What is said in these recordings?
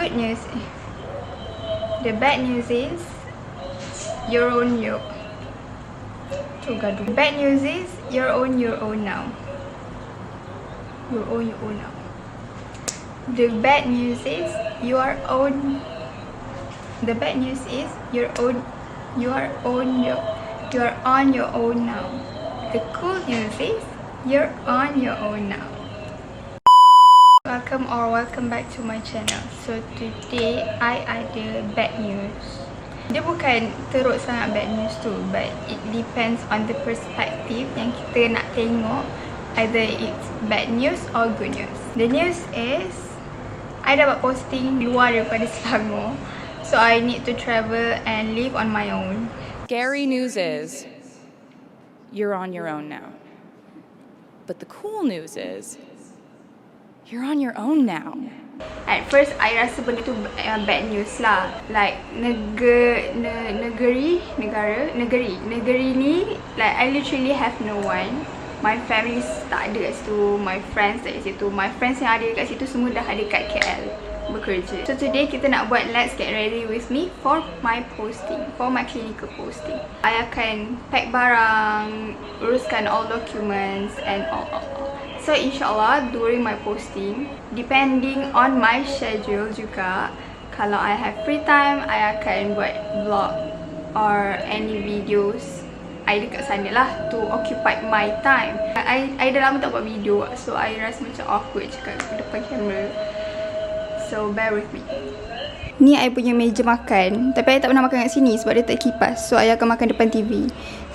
Good news. The bad news is you're on your The bad news is you're on your own now. You're on your own now. The bad news is you are on. The bad news is you are on your own now. The cool news is you're on your own now. Welcome back to my channel. So today I ada bad news. Dia bukan teruk sangat bad news tu, but it depends on the perspective yang kita nak tengok, either it's bad news or good news. The news is I dapat posting luar daripada Selangor, so I need to travel and live on my own. Scary news is you're on your own now. But the cool news is you're on your own now. At first, I rasa benda tu bad news lah. Like, negeri ni, like, I literally have no one. My family tak ada kat situ, my friends tak ada kat situ. My friends yang ada kat situ semua dah ada kat KL bekerja. So today kita nak buat let's get ready with me for my posting, for my clinical posting. I akan pack barang, uruskan all documents and all. So insyaAllah during my posting, depending on my schedule juga, kalau I have free time, I akan buat vlog or any videos I dekat sana lah to occupy my time. I dah lama tak buat video, so I rasa macam awkward cakap depan kamera. So bear with me. Ni I punya meja makan, tapi I tak pernah makan kat sini sebab dia tak kipas. So I akan makan depan TV.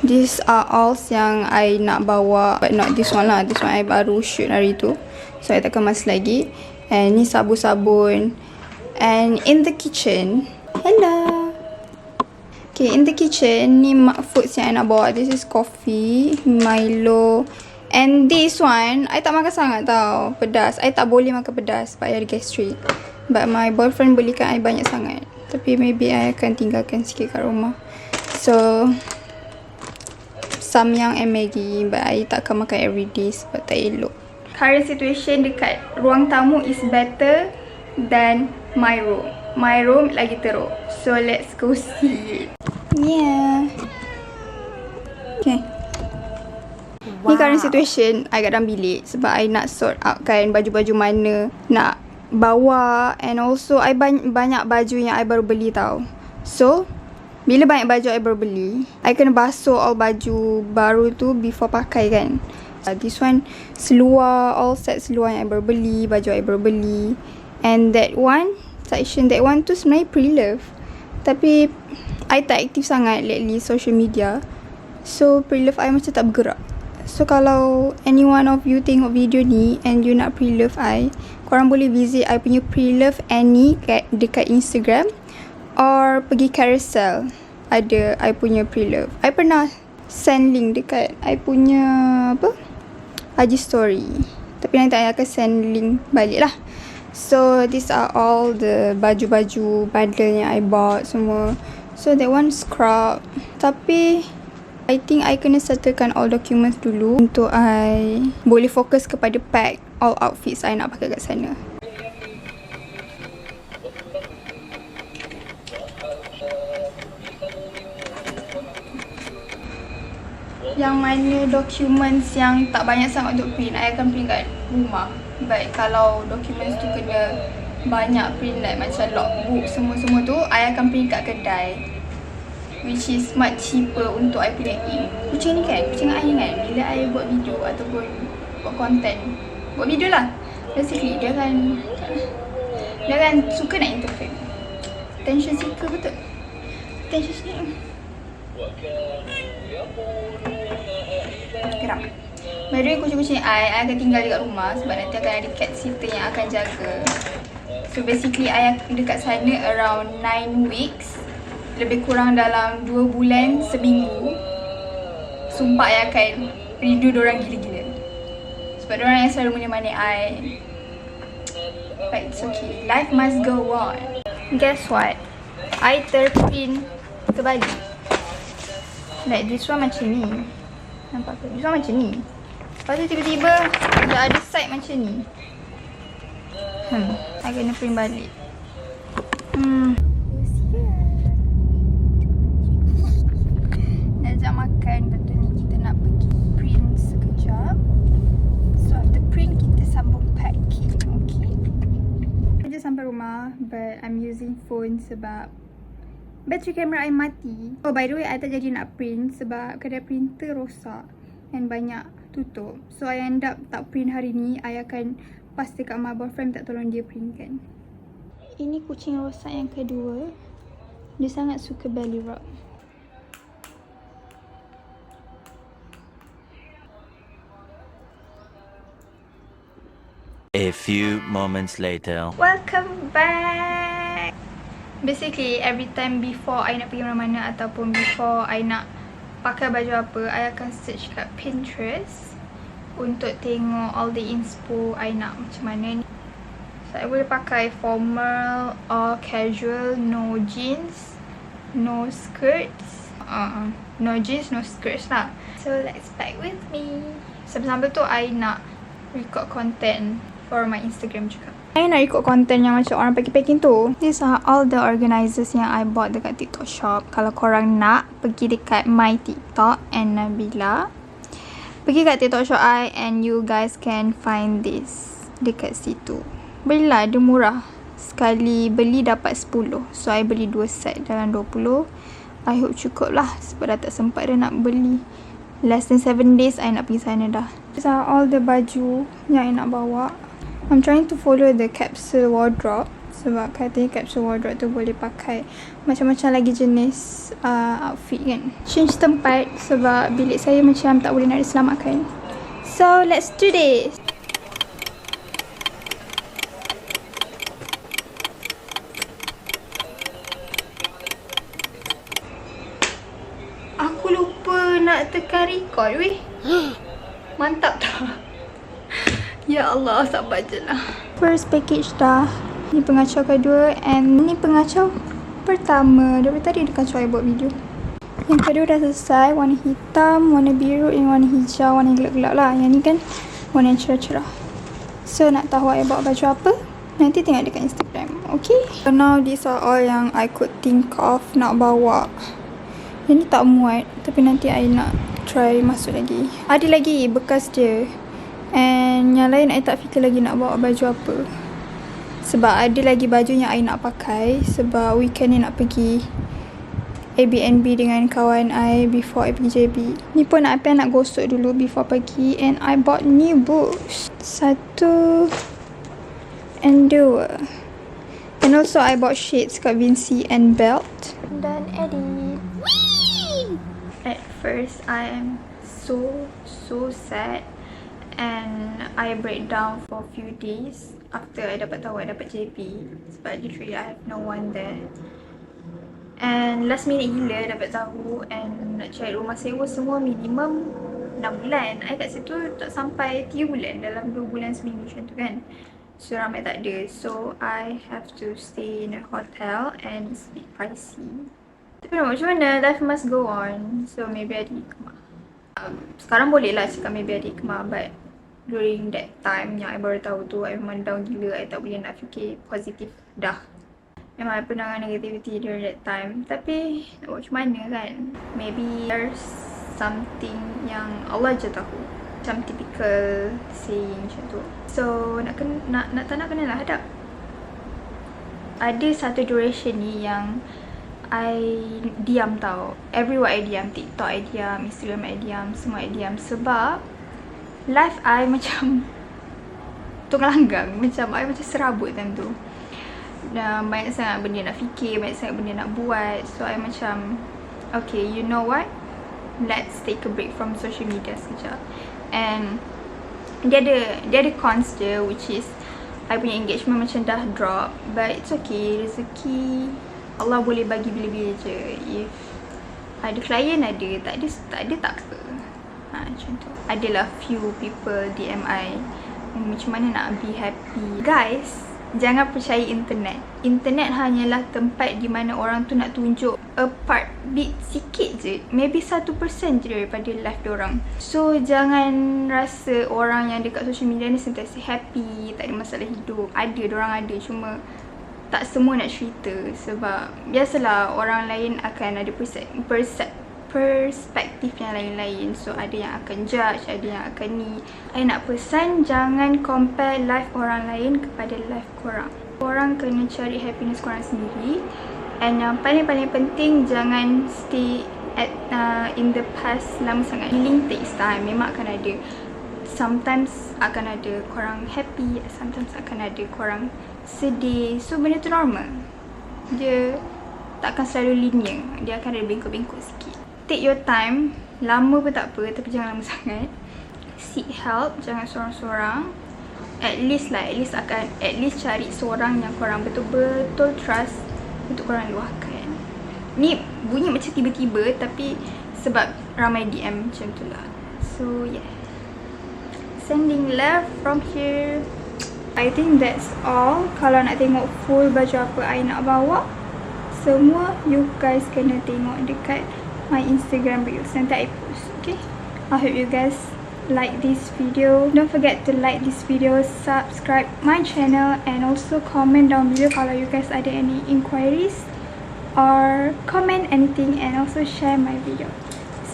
These are all yang I nak bawa, but not this one lah. This one I baru shoot hari tu, so I tak kemas lagi. And ni sabun-sabun. And in the kitchen, hello. Okay, in the kitchen ni foods yang I nak bawa. This is coffee, Milo. And this one, I tak makan sangat tau, pedas. I tak boleh makan pedas sebab I ada gastric. But my boyfriend belikan I banyak sangat. Tapi maybe I akan tinggalkan sikit kat rumah. So samyang and Maggi, but I tak akan makan everyday sebab tak elok. Current situation dekat ruang tamu is better than my room. My room lagi teruk. So let's go see it. Yeah. Okay. Wow. Ni current situation I kat dalam bilik sebab I nak sort out kan baju-baju mana nak bawa, and also I banyak baju yang I baru beli tau. So bila banyak baju I baru beli, I kena basuh all baju baru tu before pakai kan. This one seluar, all set seluar yang I baru beli, baju I baru beli. And that one section, that one tu sebenarnya pre-love, tapi I tak aktif sangat lately social media, so pre-love I macam tak bergerak. So kalau any one of you tengok video ni and you nak pre-love I, korang boleh visit I punya pre-love Annie dekat Instagram, or pergi carousel, ada I punya pre-love. I pernah send link dekat I punya IG story, tapi nanti I akan send link balik lah. So these are all the baju-baju bundle yang I bought semua. So that one scrub, tapi I think I kena settlekan all documents dulu untuk I boleh fokus kepada pack all outfits I nak pakai kat sana. Yang mana documents yang tak banyak sangat untuk print, I akan print kat rumah. But kalau documents tu kena banyak print, like macam logbook semua-semua tu, I akan print kat kedai, which is much cheaper untuk I punya ink. Kucing ni kan, kucing I kan, bila I buat video ataupun buat content, buat video lah, basically dia kan suka nak interfere. Attention seeker betul. Attention seeker. Geram. By the way, kucing-kucing I akan tinggal dekat rumah sebab nanti akan ada cat sitter yang akan jaga. So basically I dekat sana around 9 weeks, lebih kurang dalam 2 bulan seminggu. Sumpah I akan rindu diorang gila-gila sebab diorang yang selalu menemani I. But it's okay, life must go on. Guess what? I terprint terbalik. Like this one macam ni, nampak ke? This one macam ni, lepas tu tiba-tiba dah ada side macam ni. I kena print balik. camera, but I'm using phone sebab bateri kamera I mati. Oh, by the way, I tak jadi nak print sebab kedai printer rosak and banyak tutup. So, I end up tak print hari ni. I akan pass dekat my boyfriend, tak tolong dia print kan. Ini kucing rosak yang kedua. Dia sangat suka belly rub. A few moments later. Welcome back. Basically, every time before I nak pergi mana-mana ataupun before I nak pakai baju apa, I akan search kat Pinterest untuk tengok all the inspo I nak macam mana ni. So, I boleh pakai formal or casual, no jeans, no skirts. No jeans, no skirts lah. So, let's pack with me. Sambil-sambil tu, I nak record content for my Instagram juga. I nak ikut konten yang macam orang packing-packing tu. These are all the organisers yang I bought dekat TikTok shop. Kalau korang nak, pergi dekat my TikTok, Annabila. Pergi kat TikTok shop I and you guys can find this dekat situ. Belilah, dia murah. Sekali beli dapat 10. So, I beli 2 set dalam 20. I hope cukup lah sebab dah tak sempat dah nak beli. Less than 7 days, I nak pergi sana dah. These are all the baju yang I nak bawa. I'm trying to follow the capsule wardrobe sebab katanya capsule wardrobe tu boleh pakai macam-macam lagi jenis outfit kan. Change tempat sebab bilik saya macam tak boleh nak diselamatkan. So, let's do this. Aku lupa nak tekan record weh. Mantap tak? Ya Allah, sabar je lah. First package dah. Ni pengacau kedua and ni pengacau pertama. Dari tadi dia kacau I buat video. Yang kedua dah selesai. Warna hitam, warna biru dan warna hijau. Warna gelap-gelap lah. Yang ni kan warna yang cerah-cerah. So, nak tahu I bawa baju apa? Nanti tengok dekat Instagram. Okay? So, now these are all yang I could think of nak bawa. Yang ni tak muat. Tapi nanti I nak try masuk lagi. Ada lagi bekas dia. And yang lain I tak fikir lagi nak bawa baju apa. Sebab ada lagi baju yang I nak pakai. Sebab weekend ni nak pergi Airbnb dengan kawan I before I pergi JB. Ni pun nak gosok dulu before pergi. And I bought new boots. 1 and 2. And also I bought shades kat Vinci and belt. Dan edit. Whee! At first I am so sad. And I break down for a few days after I dapat tahu I dapat JB. Sebab literally I have no one there. And last minute gila dapat tahu. And nak cari rumah sewa semua minimum 6 bulan. I kat situ tak sampai 3 bulan. Dalam 2 bulan seminggu macam tu kan. So ramai tak ada. So I have to stay in a hotel. And it's a bit pricey. Tapi nak macam mana, life must go on. So maybe I kemah. Sekarang boleh lah cakap maybe I kemah. But during that time yang I baru tahu tu, I memang down gila. I tak boleh nak fikir positif dah. Memang I penuh dengan negativity during that time. Tapi nak buat macam mana kan. Maybe there's something yang Allah je tahu. Macam typical saying macam tu. So nak tak nak kena lah hadap. Ada satu duration ni yang I diam tau. Everywhere I diam. TikTok I diam, Instagram I diam, semua I diam. Sebab life I macam tunggang langgang. Macam I macam serabut time tu. Dan banyak sangat benda nak fikir, banyak sangat benda nak buat. So I macam, okay, you know what, let's take a break from social media sekejap. And dia ada cons dia, which is I punya engagement macam dah drop. But it's okay, rezeki Allah boleh bagi bila-bila je. If ada klien ada, tak ada tak apa. Macam tu. Adalah few people DM I macam mana nak be happy. Guys, jangan percaya internet. Internet hanyalah tempat di mana orang tu nak tunjuk a part bit sikit je. Maybe 1% je daripada life diorang. So jangan rasa orang yang dekat social media ni sentiasa happy, tak ada masalah hidup. Ada, diorang ada, cuma tak semua nak cerita. Sebab biasalah orang lain akan ada perspektif yang lain-lain. So ada yang akan judge, ada yang akan ni. I nak pesan, jangan compare life orang lain kepada life korang. Korang kena cari happiness korang sendiri. And yang paling-paling penting, jangan stay at in the past lama sangat. Healing takes time. Memang akan ada, sometimes akan ada korang happy, sometimes akan ada korang sedih. So benda tu normal. Dia tak akan selalu linear. Dia akan ada bengkok-bengkok sikit. Take your time. Lama pun tak apa, tapi jangan lama sangat. Seek help, jangan sorang-sorang. At least cari seorang yang korang betul-betul trust untuk korang luahkan. Ni bunyi macam tiba-tiba, tapi sebab ramai DM macam tu lah. So yeah, sending love from here. I think that's all. Kalau nak tengok full baju apa I nak bawa, semua you guys kena tengok dekat my Instagram reels nanti I post. Okay, I hope you guys like this video. Don't forget to like this video, subscribe my channel, and also comment down below kalau you guys ada any inquiries or comment anything, and also share my video.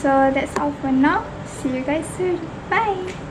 So that's all for now. See you guys soon. Bye.